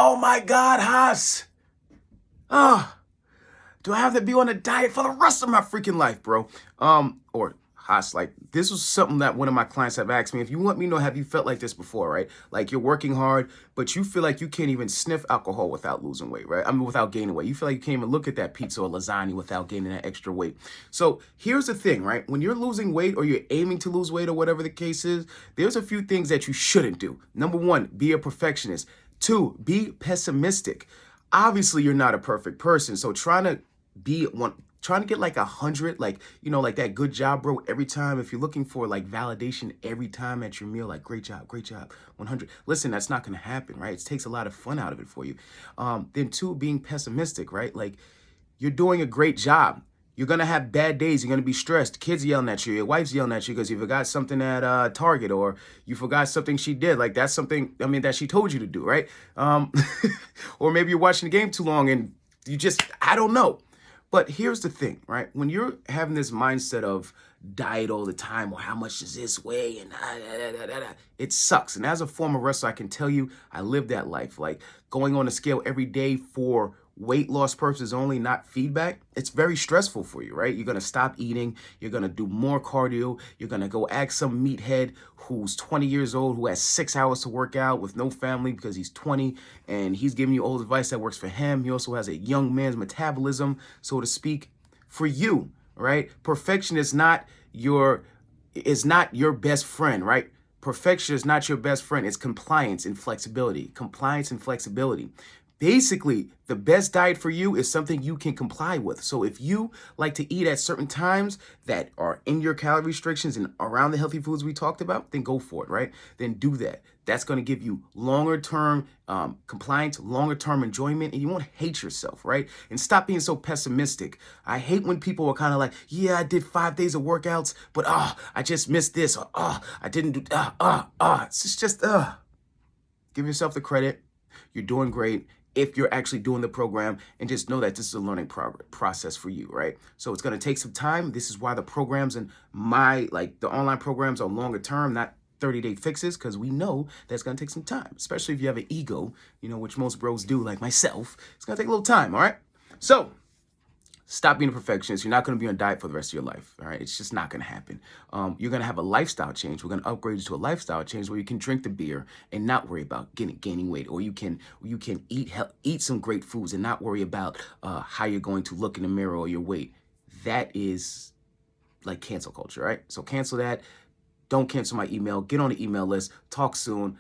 Oh my God, Haas. Ah. Do I have to be on a diet for the rest of my freaking life, bro? Or Haas, like, this was something that one of my clients have asked me. If you want me to know, have you felt like this before, right? Like, you're working hard, but you feel like you can't even sniff alcohol without losing weight, right? I mean, without gaining weight. You feel like you can't even look at that pizza or lasagna without gaining that extra weight. So here's the thing, right? When you're losing weight or you're aiming to lose weight or whatever the case is, there's a few things that you shouldn't do. Number one, be a perfectionist. Two, be pessimistic. Obviously, you're not a perfect person, so trying to get like 100, like, like that good job, bro, every time. If you're looking for like validation every time at your meal, like great job, 100. Listen, that's not gonna happen, right? It takes a lot of fun out of it for you. Then two, being pessimistic, right? Like, you're doing a great job. You're gonna have bad days. You're gonna be stressed. Kids yelling at you. Your wife's yelling at you because you forgot something at Target, or you forgot something she did. Like, that's something, I mean, that she told you to do, right? Or maybe you're watching the game too long and I don't know. But here's the thing, right? When you're having this mindset of diet all the time, or how much does this weigh, and it sucks. And as a former wrestler, I can tell you, I lived that life. Like, going on a scale every day for weight loss purposes only, not feedback, it's very stressful for you, right? You're going to stop eating. You're going to do more cardio. You're going to go ask some meathead who's 20 years old, who has 6 hours to work out with no family because he's 20, and he's giving you old advice that works for him. He also has a young man's metabolism, so to speak. For you, right? Perfection is not your best friend, right? Perfection is not your best friend. It's compliance and flexibility. Compliance and flexibility. Basically, the best diet for you is something you can comply with. So if you like to eat at certain times that are in your calorie restrictions and around the healthy foods we talked about, then go for it, right? Then do that. That's going to give you longer term compliance, longer term enjoyment, and you won't hate yourself, right? And stop being so pessimistic. I hate when people are kind of like, yeah, I did 5 days of workouts, but I just missed this, or I didn't do, It's just, give yourself the credit. You're doing great if you're actually doing the program, and just know that this is a learning process for you, right? So it's going to take some time. This is why the programs and the online programs are longer term, not 30-day fixes, because we know that's going to take some time, especially if you have an ego, which most bros do, like myself. It's going to take a little time, all right? So stop being a perfectionist. You're not going to be on diet for the rest of your life, all right? It's just not going to happen. You're going to have a lifestyle change. We're going to upgrade you to a lifestyle change where you can drink the beer and not worry about gaining weight, or you can eat some great foods and not worry about how you're going to look in the mirror or your weight. That is like cancel culture, right? So cancel that. Don't cancel my email. Get on the email list. Talk soon.